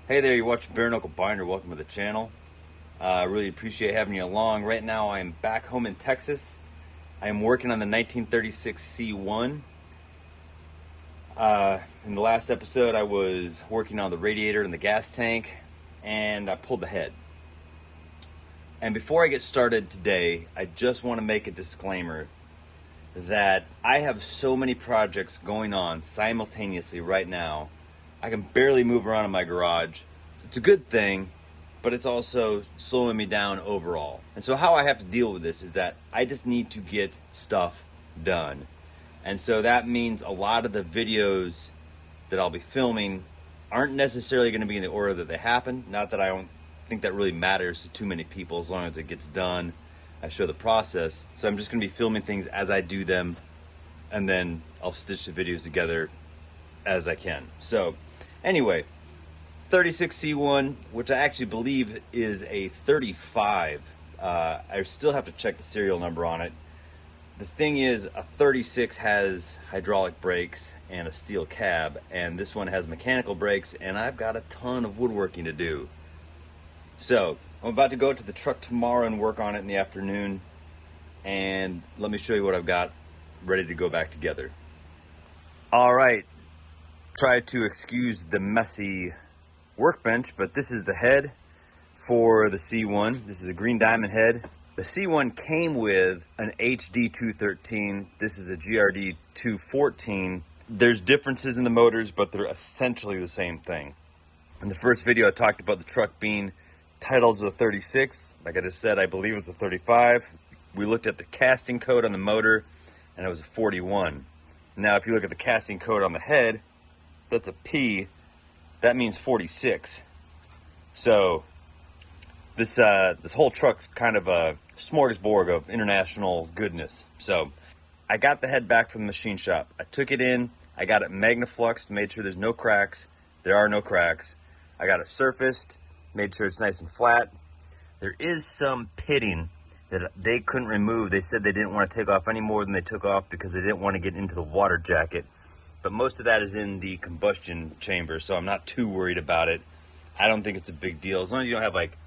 Hey there, you're watching Bare Knuckle Binder. Welcome to the channel. I really appreciate having you along. Right now I am back home in Texas. I am working on the 1936 C-1. In the last episode I was working on the radiator and the gas tank, and I pulled the head. And before I get started today, I just want to make a disclaimer that I have so many projects going on simultaneously right now. I can barely move around in my garage. It's a good thing, but it's also slowing me down overall. And so how I have to deal with this is that I just need to get stuff done. And so that means a lot of the videos that I'll be filming aren't necessarily going to be in the order that they happen. Not that I don't think that really matters to too many people. As long as it gets done, I show the process. So I'm just going to be filming things as I do them, and then I'll stitch the videos together as I can. So anyway, 36 C1, which I actually believe is a 35. I still have to check the serial number on it. The thing is, a 36 has hydraulic brakes and a steel cab, and this one has mechanical brakes, and I've got a ton of woodworking to do. So I'm about to go to the truck tomorrow and work on it in the afternoon, and let me show you what I've got ready to go back together. All right, try to excuse the messy workbench, but this is the head for the C1. This is a green diamond head. The C1 came with an HD 213. This is a GRD 214. There's differences in the motors, but they're essentially the same thing. In the first video, I talked about the truck being titled as a 36. Like I just said, I believe it was a 35. We looked at the casting code on the motor, and it was a 41. Now, if you look at the casting code on the head, that's a P. That means 46. So this whole truck's kind of a smorgasbord of international goodness. So I got the head back from the machine shop. I took it in. I got it magnafluxed, made sure there's no cracks. There are no cracks. I got it surfaced, made sure it's nice and flat. There is some pitting that they couldn't remove. They said they didn't want to take off any more than they took off because they didn't want to get into the water jacket. But most of that is in the combustion chamber, so I'm not too worried about it. I don't think it's a big deal. As long as you don't have like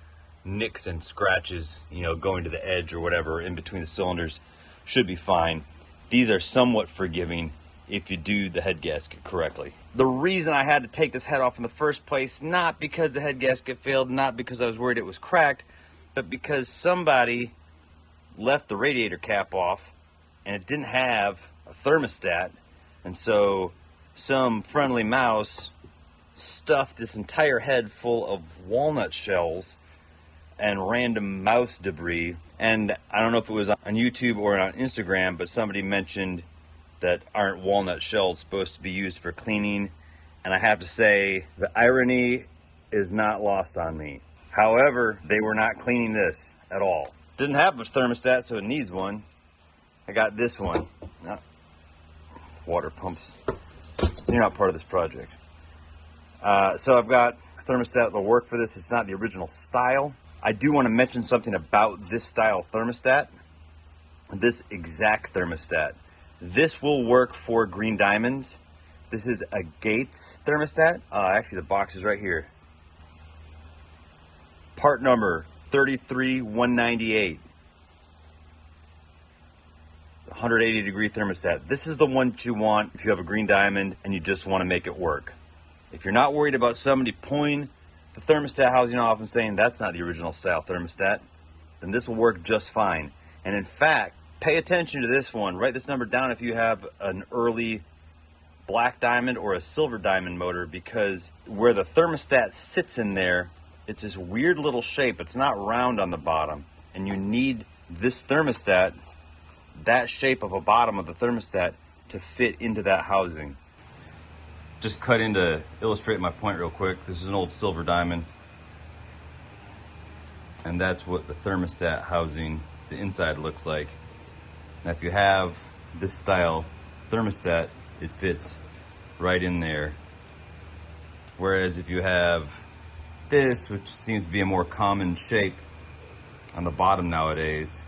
nicks and scratches, you know, going to the edge or whatever in between the cylinders, should be fine. These are somewhat forgiving if you do the head gasket correctly. The reason I had to take this head off in the first place, not because the head gasket failed, not because I was worried it was cracked, but because somebody left the radiator cap off and it didn't have a thermostat. And so some friendly mouse stuffed this entire head full of walnut shells and random mouse debris. And I don't know if it was on YouTube or on Instagram, but somebody mentioned that aren't walnut shells supposed to be used for cleaning? And I have to say, the irony is not lost on me. However, they were not cleaning this at all. Didn't have much thermostat, so it needs one. I got this one. Water pumps. You're not part of this project. So I've got a thermostat that'll work for this. It's not the original style. I do want to mention something about this style thermostat. This exact thermostat. This will work for green diamonds. This is a Gates thermostat. Actually, the box is right here. Part number 33198. 180 degree thermostat. This is the one that you want if you have a green diamond and you just want to make it work. If you're not worried about somebody pulling the thermostat housing off and saying that's not the original style thermostat, then this will work just fine. And in fact, pay attention to this one. Write this number down if you have an early black diamond or a silver diamond motor, because where the thermostat sits in there, it's this weird little shape. It's not round on the bottom, and you need this thermostat, that shape of a bottom of the thermostat, to fit into that housing. Just cut in to illustrate my point real quick. This is an old silver diamond, and that's what the thermostat housing, the inside, looks like. Now if you have this style thermostat, it fits right in there. Whereas if you have this, which seems to be a more common shape on the bottom nowadays,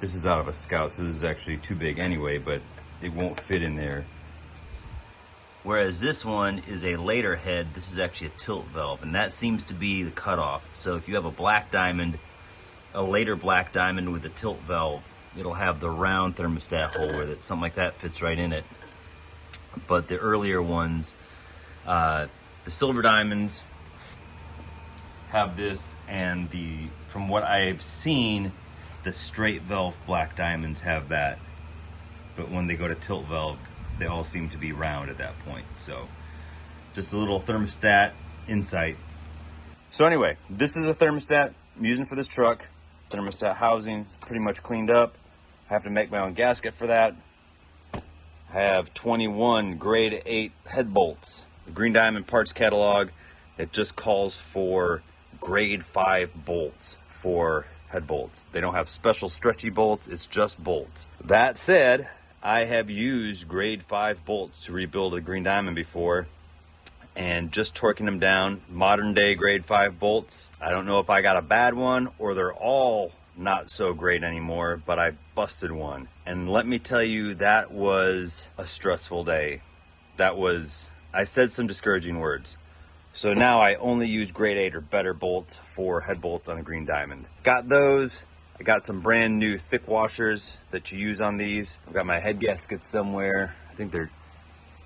this is out of a Scout, so this is actually too big anyway, but it won't fit in there. Whereas this one is a later head. This is actually a tilt valve, and that seems to be the cutoff. So if you have a black diamond, a later black diamond with a tilt valve, it'll have the round thermostat hole with it. Something like that fits right in it. But the earlier ones, the silver diamonds have this, and from what I've seen, the straight valve black diamonds have that. But when they go to tilt valve, they all seem to be round at that point. So just a little thermostat insight. So anyway, this is a thermostat I'm using for this truck. Thermostat housing pretty much cleaned up. I have to make my own gasket for that. I have 21 grade 8 head bolts. The Green Diamond parts catalog, it just calls for grade 5 bolts for head bolts. They don't have special stretchy bolts, it's just bolts. That said, I have used grade 5 bolts to rebuild a Green Diamond before, and just torquing them down, modern day grade 5 bolts. I don't know if I got a bad one or they're all not so great anymore, but I busted one. And let me tell you, that was a stressful day. I said some discouraging words. So now I only use grade 8 or better bolts for head bolts on a Green Diamond. Got those. I got some brand new thick washers that you use on these. I've got my head gaskets somewhere. I think they're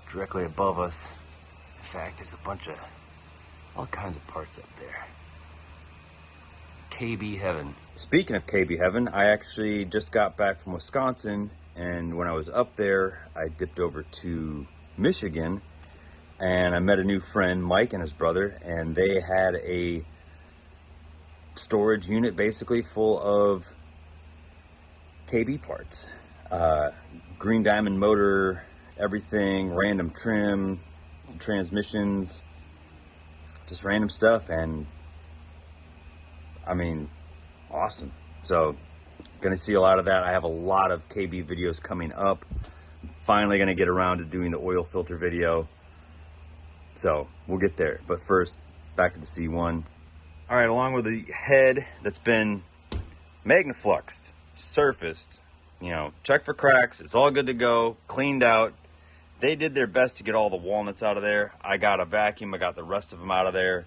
directly above us. In fact, there's a bunch of all kinds of parts up there. KB heaven. Speaking of KB heaven, I actually just got back from Wisconsin, and when I was up there, I dipped over to Michigan, and I met a new friend, Mike, and his brother, and they had a storage unit basically full of KB parts. Green Diamond motor, everything, random trim, transmissions, just random stuff, and I mean, awesome. So gonna see a lot of that. I have a lot of KB videos coming up. Finally gonna get around to doing the oil filter video, so we'll get there. But first, back to the C-1. All right, along with the head that's been magnafluxed, surfaced, check for cracks, it's all good to go, cleaned out. They did their best to get all the walnuts out of there. I got a vacuum, I got the rest of them out of there.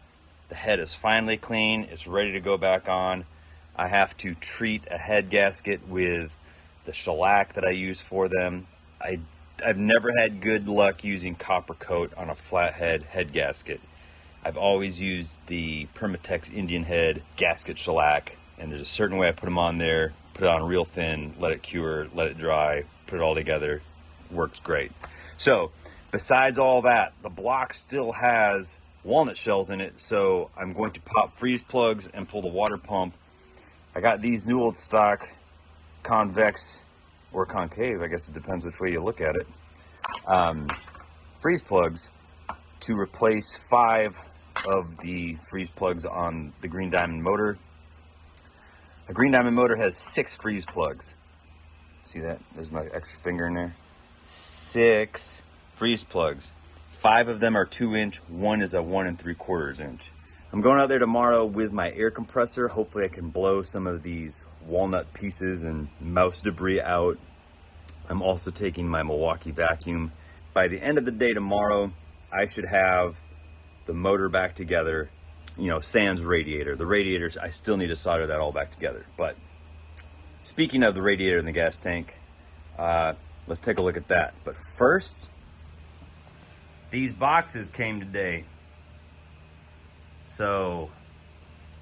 The head is finally clean, it's ready to go back on. I have to treat a head gasket with the shellac that I use for them. I've never had good luck using copper coat on a flathead head gasket. I've always used the Permatex Indian head gasket shellac, and there's a certain way I put them on there, put it on real thin, let it cure, let it dry, put it all together, works great. So besides all that, the block still has walnut shells in it, so I'm going to pop freeze plugs and pull the water pump. I got these new old stock convex or concave, I guess it depends which way you look at it, freeze plugs to replace 5 of the freeze plugs on the Green Diamond motor. The Green Diamond motor has 6 freeze plugs. See that? There's my extra finger in there. 6 freeze plugs. 5 of them are 2-inch, 1 is a 1 3/4 inch. I'm going out there tomorrow with my air compressor. Hopefully I can blow some of these walnut pieces and mouse debris out. I'm also taking my Milwaukee vacuum. By the end of the day tomorrow, I should have the motor back together, sans radiator. The radiators, I still need to solder that all back together. But speaking of the radiator and the gas tank, let's take a look at that. But first, these boxes came today. So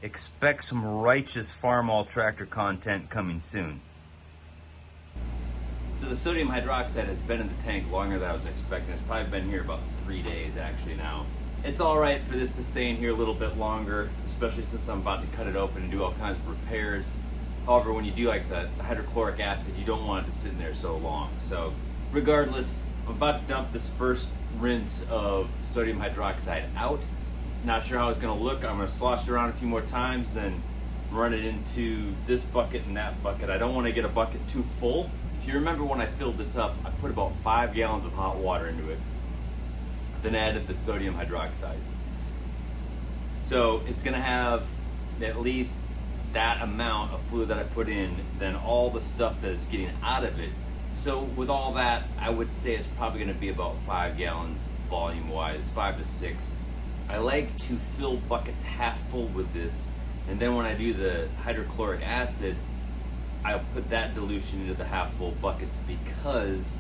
expect some righteous Farmall tractor content coming soon. So the sodium hydroxide has been in the tank longer than I was expecting. It's probably been here about 3 days actually now. It's all right for this to stay in here a little bit longer, especially since I'm about to cut it open and do all kinds of repairs. However, when you do like the hydrochloric acid, you don't want it to sit in there so long. So regardless, I'm about to dump this first rinse of sodium hydroxide out. Not sure how it's gonna look. I'm gonna slosh it around a few more times, then run it into this bucket and that bucket. I don't wanna get a bucket too full. If you remember when I filled this up, I put about 5 gallons of hot water into it, then added the sodium hydroxide. So it's gonna have at least that amount of fluid that I put in, then all the stuff that is getting out of it. So with all that, I would say it's probably gonna be about 5 gallons volume wise, 5 to 6. I like to fill buckets half full with this, and then when I do the hydrochloric acid, I'll put that dilution into the half full buckets because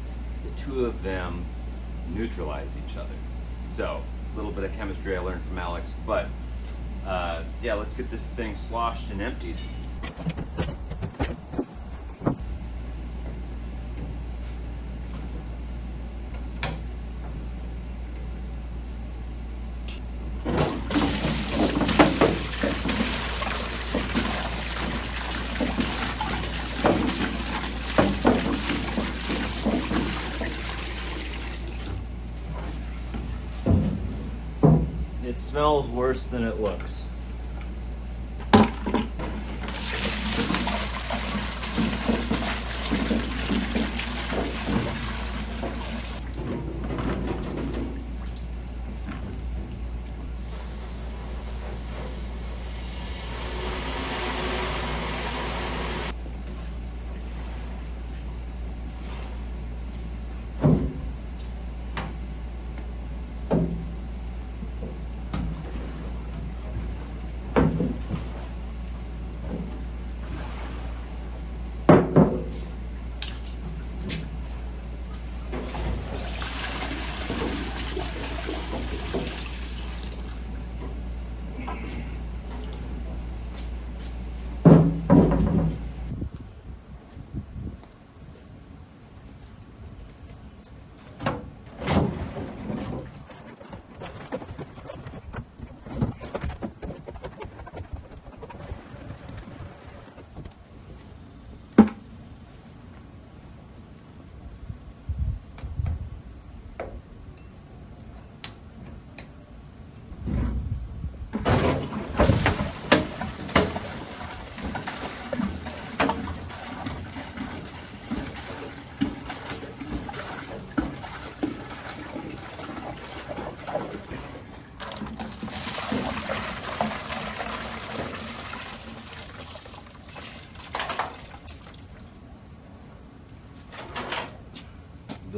the two of them neutralize each other. So, a little bit of chemistry I learned from Alex, but yeah, let's get this thing sloshed and emptied. It smells worse than it looks.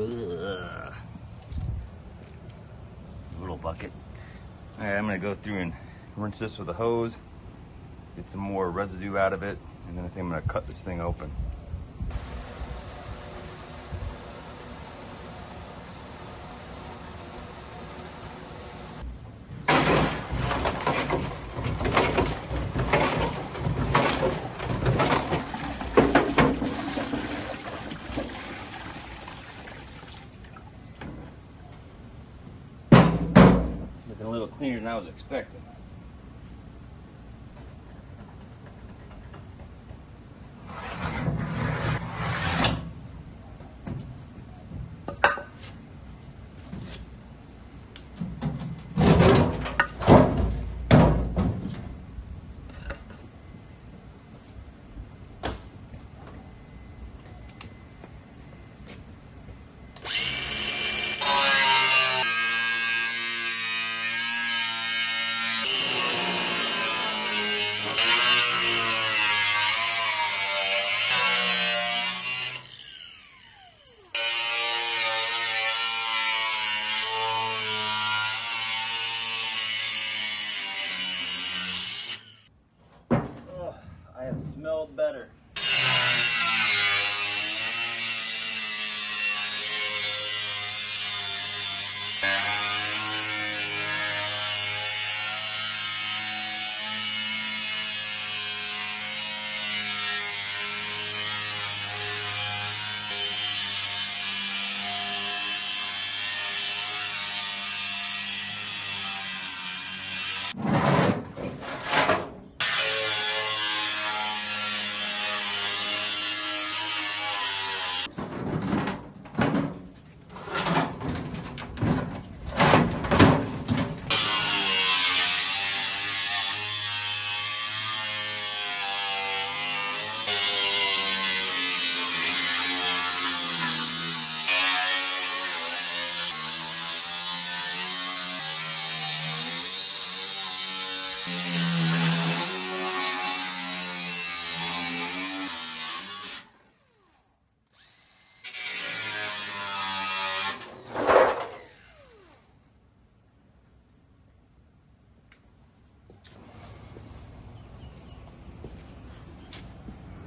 Ugh. Little bucket. All right, I'm gonna go through and rinse this with a hose, get some more residue out of it, and then I think I'm gonna cut this thing open. Looking a little cleaner than I was expecting. I have smelled better.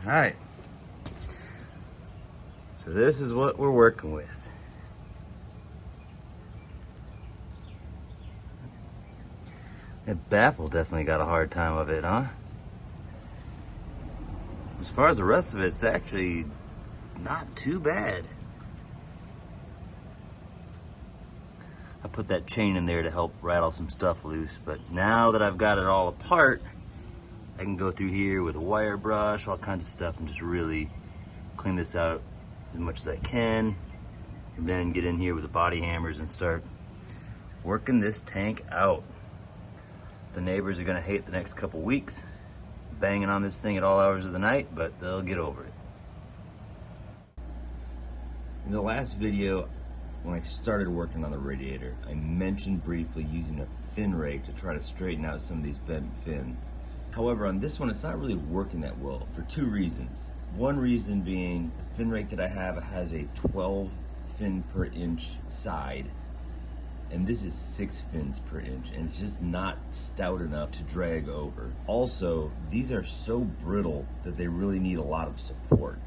All right. So this is what we're working with. That baffle definitely got a hard time of it, huh? As far as the rest of it, it's actually not too bad. I put that chain in there to help rattle some stuff loose, but now that I've got it all apart, I can go through here with a wire brush, all kinds of stuff, and just really clean this out as much as I can, and then get in here with the body hammers and start working this tank out. The neighbors are gonna hate the next couple weeks, banging on this thing at all hours of the night, but they'll get over it. In the last video, when I started working on the radiator, I mentioned briefly using a fin rake to try to straighten out some of these bent fins. However, on this one, it's not really working that well for two reasons. One reason being the fin rake that I have has a 12 fin per inch side, and this is 6 fins per inch, and it's just not stout enough to drag over. Also, these are so brittle that they really need a lot of support.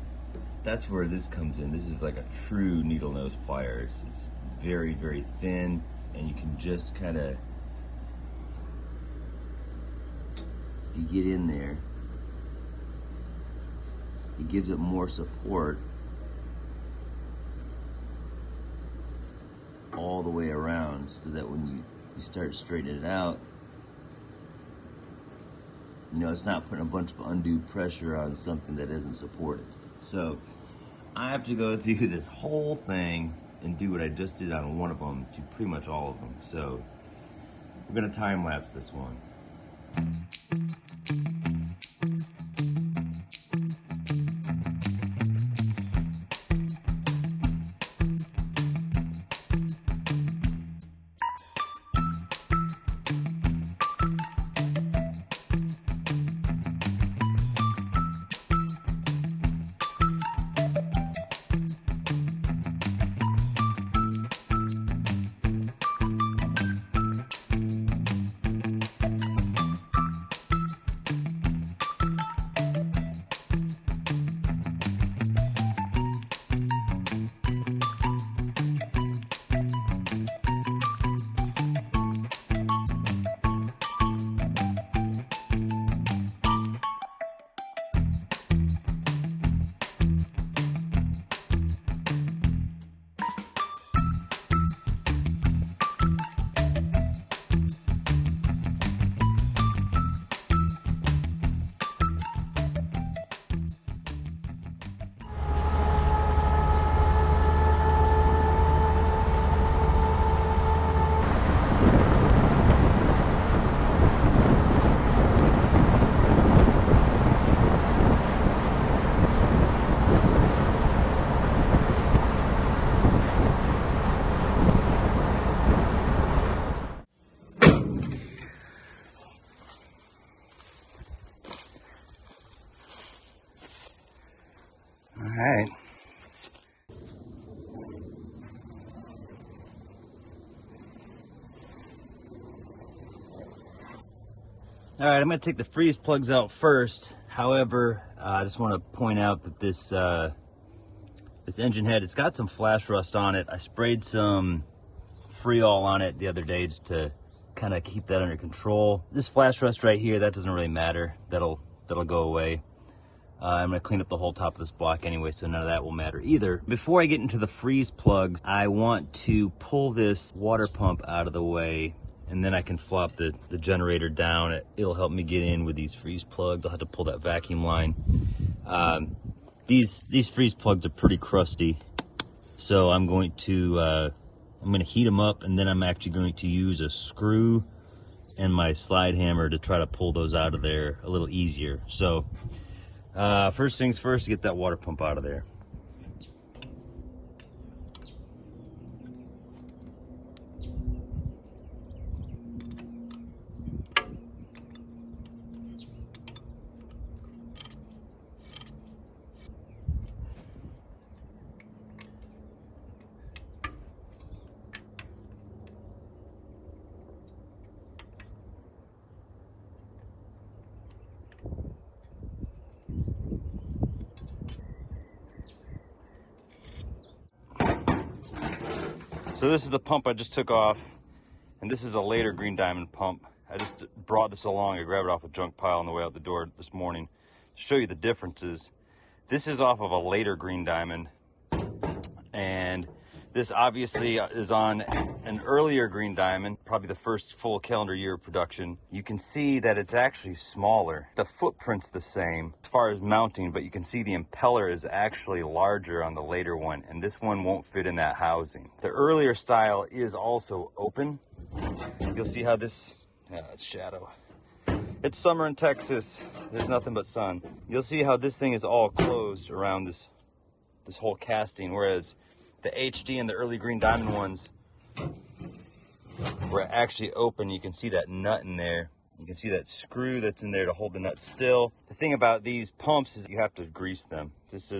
That's where this comes in. This is like a true needle nose pliers. It's very, very thin, and you can just kind of, you get in there, it gives it more support all the way around, so that when you start straightening it out, you know, it's not putting a bunch of undue pressure on something that isn't supported. So I have to go through this whole thing and do what I just did on one of them to pretty much all of them. So we're gonna time lapse this one. All right. All right, I'm gonna take the freeze plugs out first. However, I just want to point out that this engine head, it's got some flash rust on it. I sprayed some Freol on it the other day just to kind of keep that under control. This flash rust right here, that doesn't really matter. That'll go away. I'm gonna clean up the whole top of this block anyway, so none of that will matter either. Before I get into the freeze plugs, I want to pull this water pump out of the way, and then I can flop the generator down. It'll help me get in with these freeze plugs. I'll have to pull that vacuum line. These freeze plugs are pretty crusty, so I'm going to heat them up, and then I'm actually going to use a screw and my slide hammer to try to pull those out of there a little easier. So first things first, get that water pump out of there. So this is the pump I just took off, and this is a later green diamond pump. I just brought this along. I grabbed it off a junk pile on the way out the door this morning to show you the differences. This is off of a later green diamond, and this obviously is on an earlier green diamond, probably the first full calendar year of production. You can see that it's actually smaller. The footprint's the same as far as mounting, but you can see the impeller is actually larger on the later one, and this one won't fit in that housing. The earlier style is also open. You'll see how this, it's shadow. It's summer in Texas. There's nothing but sun. You'll see how this thing is all closed around this whole casting, whereas the HD and the early green diamond ones were actually open. You can see that nut in there. You can see that screw that's in there to hold the nut still. The thing about these pumps is you have to grease them. This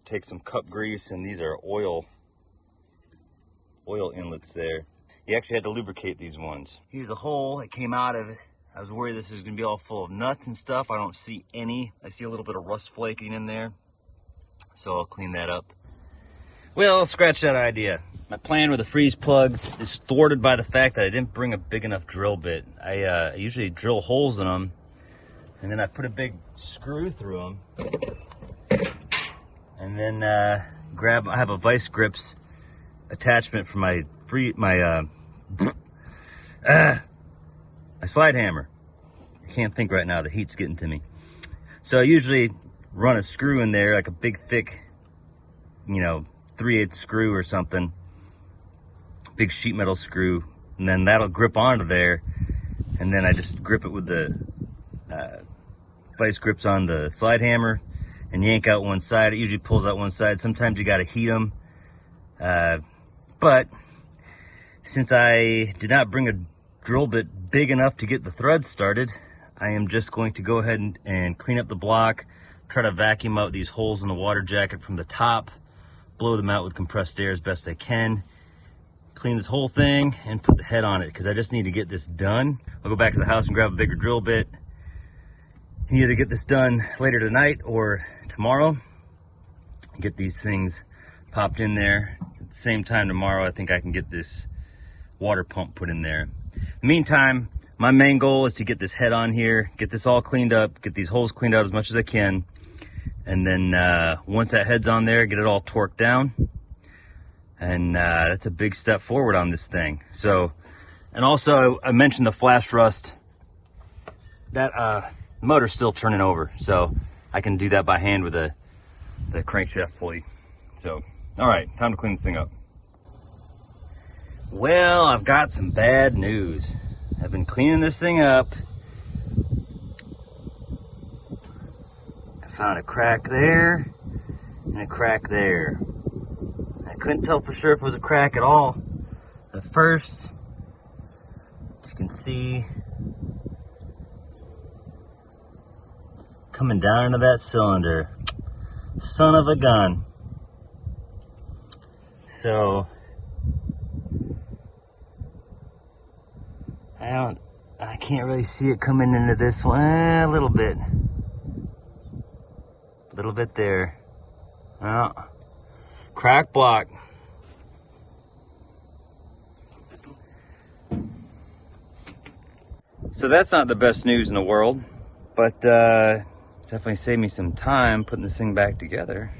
takes some cup grease, and these are oil inlets there. You actually had to lubricate these ones. Here's a hole that came out of it. I was worried this was gonna be all full of nuts and stuff. I don't see any. I see a little bit of rust flaking in there. So I'll clean that up. Well, scratch that idea. My plan with the freeze plugs is thwarted by the fact that I didn't bring a big enough drill bit. I usually drill holes in them, and then I put a big screw through them, and then I have a vice grips attachment for my slide hammer. I can't think right now, the heat's getting to me. So I usually run a screw in there, like a big thick, 3/8 screw or something, big sheet metal screw, and then that'll grip onto there, and then I just grip it with the vice grips on the slide hammer and yank out one side. It usually pulls out one side. Sometimes you got to heat them, but since I did not bring a drill bit big enough to get the threads started, I am just going to go ahead and clean up the block, try to vacuum out these holes in the water jacket from the top, blow them out with compressed air as best I can, clean this whole thing, and put the head on it, because I just need to get this done. I'll go back to the house and grab a bigger drill bit and either get this done later tonight or tomorrow. Get these things popped in there. At the same time tomorrow, I think I can get this water pump put in there. In the meantime, my main goal is to get this head on here, get this all cleaned up, get these holes cleaned out as much as I can, and then once that head's on there, get it all torqued down, and that's a big step forward on this thing. So, and also I mentioned the flash rust. That motor's still turning over, so I can do that by hand with the crankshaft pulley. So, all right, time to clean this thing up. Well, I've got some bad news. I've been cleaning this thing up. I found a crack there and a crack there. I couldn't tell for sure if it was a crack at all at first. As you can see, coming down into that cylinder. Son of a gun. So I can't really see it coming into this one. A little bit there. Oh, crack block. So that's not the best news in the world, but definitely saved me some time putting this thing back together.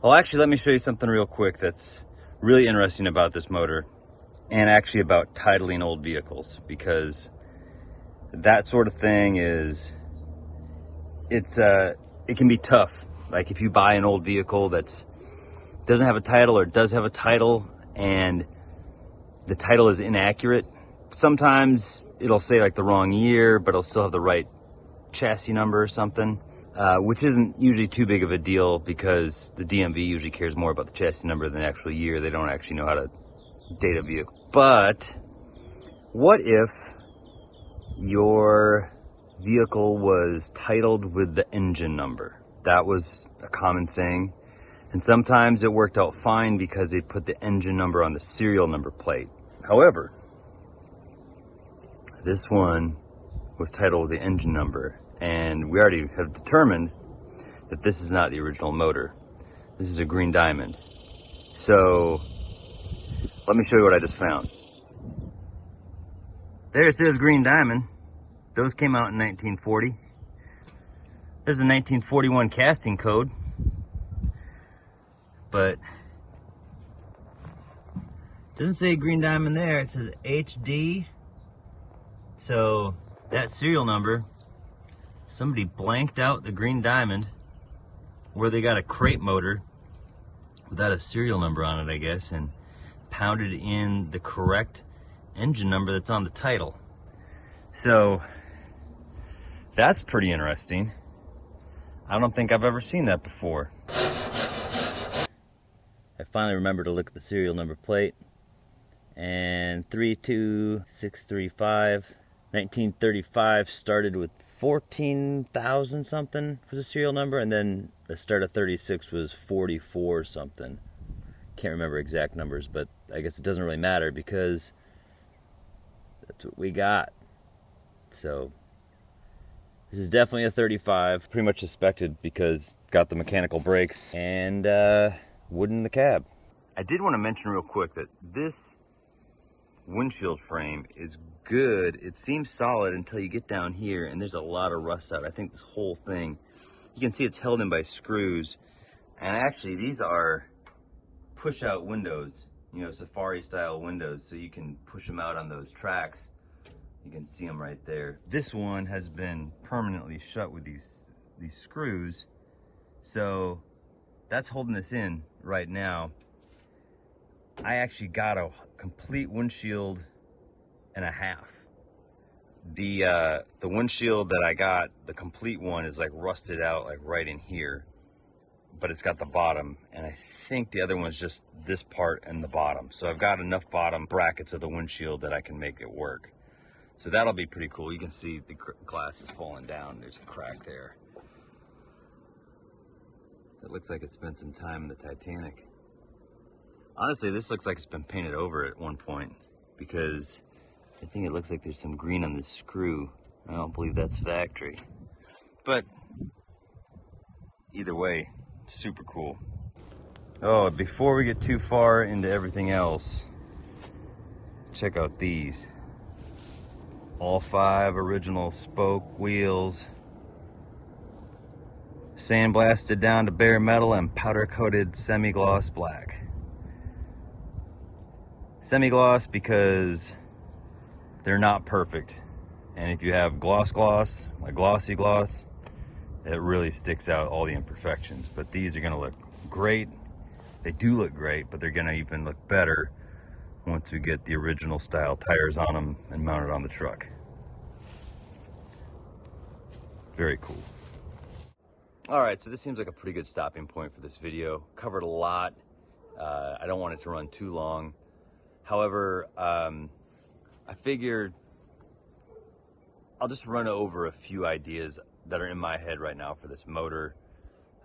Well, actually, let me show you something real quick that's really interesting about this motor, and actually about titling old vehicles, because that sort of thing it can be tough. Like if you buy an old vehicle that doesn't have a title, or does have a title and the title is inaccurate, sometimes it'll say like the wrong year, but it'll still have the right chassis number or something, which isn't usually too big of a deal, because the DMV usually cares more about the chassis number than the actual year. They don't actually know how to date a vehicle. But what if your vehicle was titled with the engine number? That was a common thing, and sometimes it worked out fine because they put the engine number on the serial number plate. However, this one was titled with the engine number, and we already have determined that this is not the original motor. This is a green diamond. So let me show you what I just found. There it says green diamond. Those came out in 1940. There's a 1941 casting code, but it doesn't say green diamond there. It says HD. So that serial number, somebody blanked out the green diamond where they got a crate motor without a serial number on it, I guess, and pounded in the correct engine number that's on the title. So that's pretty interesting. I don't think I've ever seen that before. I finally remembered to look at the serial number plate, and 32635, 1935 started with 14,000 something was the serial number, and then the start of 36 was 44 something. Can't remember exact numbers, but I guess it doesn't really matter because that's what we got. So this is definitely a 35, pretty much suspected because got the mechanical brakes and wood in the cab. I did want to mention real quick that this windshield frame is good. It seems solid until you get down here and there's a lot of rust out. I think this whole thing, you can see it's held in by screws, and actually these are push out windows, you know, safari style windows, so you can push them out on those tracks. You can see them right there. This one has been permanently shut with these screws, so that's holding this in right now. I actually got a complete windshield and a half. The windshield that I got, the complete one, is like rusted out like right in here, but it's got the bottom, and I think the other one's just this part and the bottom. So I've got enough bottom brackets of the windshield that I can make it work. So that'll be pretty cool. You can see the glass is falling down. There's a crack there. It looks like it spent some time in the Titanic. Honestly, this looks like it's been painted over at one point, because I think it looks like there's some green on this screw. I don't believe that's factory. But either way, super cool. Oh, before we get too far into everything else, check out these. All 5 original spoke wheels, sandblasted down to bare metal and powder coated semi-gloss black. Semi-gloss because they're not perfect, and if you have gloss, like glossy gloss, it really sticks out all the imperfections. But these are going to look great. They do look great, but they're going to even look better once we get the original style tires on them and mounted on the truck. Very cool. All right, so this seems like a pretty good stopping point for this video. Covered a lot. I don't want it to run too long. However, I figured I'll just run over a few ideas that are in my head right now for this motor.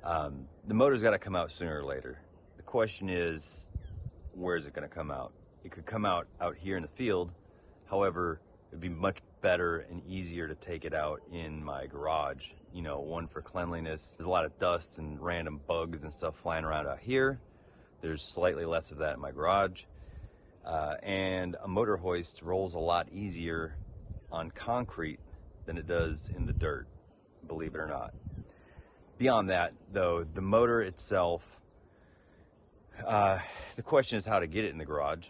The motor's got to come out sooner or later. The question is, where is it going to come out? It could come out here in the field. However, it'd be much better and easier to take it out in my garage. You know, one for cleanliness. There's a lot of dust and random bugs and stuff flying around out here. There's slightly less of that in my garage. And a motor hoist rolls a lot easier on concrete than it does in the dirt, believe it or not. Beyond that, though, the motor itself, the question is how to get it in the garage.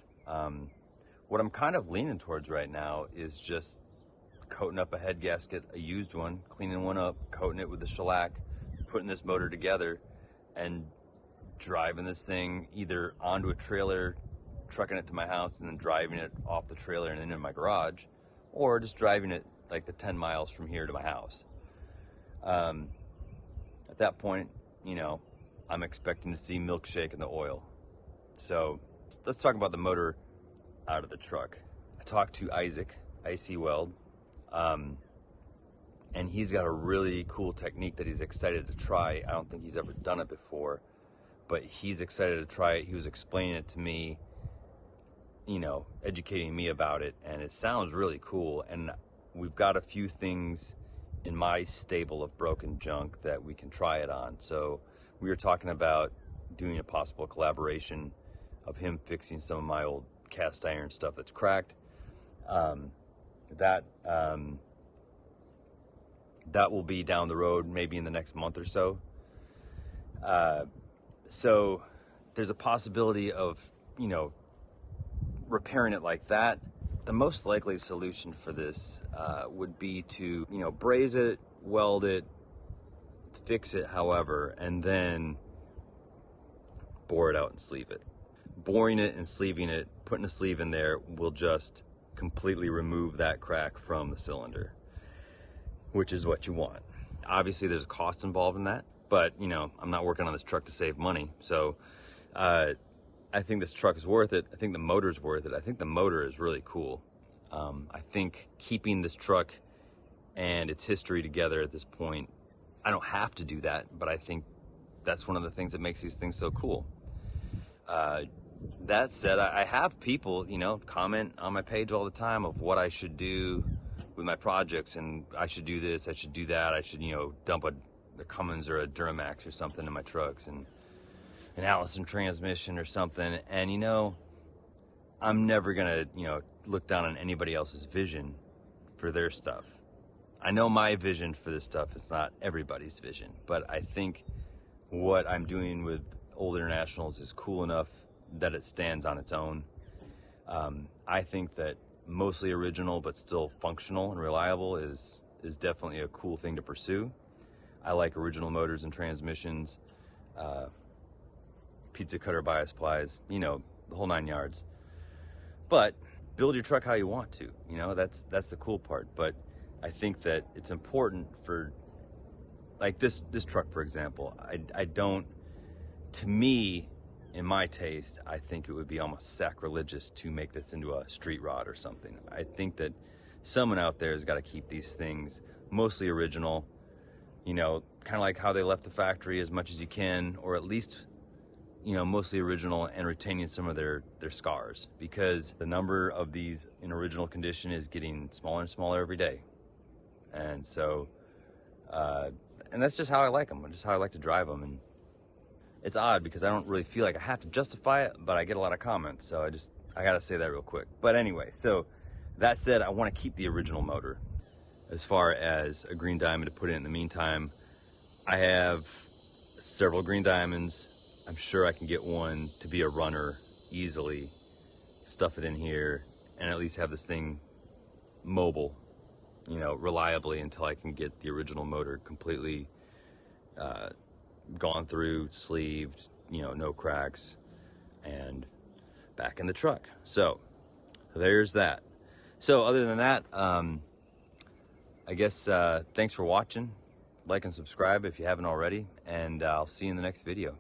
What I'm kind of leaning towards right now is just coating up a head gasket, a used one, cleaning one up, coating it with the shellac, putting this motor together, and driving this thing either onto a trailer, trucking it to my house, and then driving it off the trailer and into my garage, or just driving it like the 10 miles from here to my house. At that point, you know, I'm expecting to see milkshake in the oil. So let's talk about the motor out of the truck. I talked to Isaac, IC Weld, and he's got a really cool technique that he's excited to try. I don't think he's ever done it before, but he's excited to try it. He was explaining it to me, you know, educating me about it, and it sounds really cool. And we've got a few things in my stable of broken junk that we can try it on. So we were talking about doing a possible collaboration of him fixing some of my old cast iron stuff that's cracked. That will be down the road, maybe in the next month or so. So there's a possibility of, repairing it like that. The most likely solution for this would be to, braze it, weld it, fix it, however, and then bore it out and sleeve it. Boring it and sleeving it, putting a sleeve in there, will just completely remove that crack from the cylinder, which is what you want. Obviously, there's a cost involved in that, but I'm not working on this truck to save money, so I think this truck is worth it. I think the motor's worth it. I think the motor is really cool. I think keeping this truck and its history together at this point, I don't have to do that, but I think that's one of the things that makes these things so cool. That said, I have people, comment on my page all the time of what I should do with my projects, and I should do this, I should do that, I should, dump a Cummins or a Duramax or something in my trucks, and an Allison transmission or something. And I'm never gonna look down on anybody else's vision for their stuff. I know my vision for this stuff is not everybody's vision, but I think what I'm doing with Old Internationals is cool enough that it stands on its own. I think that mostly original but still functional and reliable is definitely a cool thing to pursue. I like original motors and transmissions, pizza cutter bias plies, the whole 9 yards. But build your truck how you want to, that's the cool part. But I think that it's important for, like this truck, for example, I don't, to me, in my taste, I think it would be almost sacrilegious to make this into a street rod or something. I think that someone out there has got to keep these things mostly original, kind of like how they left the factory as much as you can, or at least, mostly original, and retaining some of their scars, because the number of these in original condition is getting smaller and smaller every day. And so, and that's just how I like them, just how I like to drive them. And it's odd because I don't really feel like I have to justify it, but I get a lot of comments, so I gotta say that real quick. But anyway, so that said, I want to keep the original motor. As far as a green diamond to put in the meantime, I have several green diamonds. I'm sure I can get one to be a runner easily, stuff it in here, and at least have this thing mobile, reliably, until I can get the original motor completely gone through, sleeved, no cracks, and back in the truck. So there's that. So other than that, I guess thanks for watching. Like and subscribe if you haven't already, and I'll see you in the next video.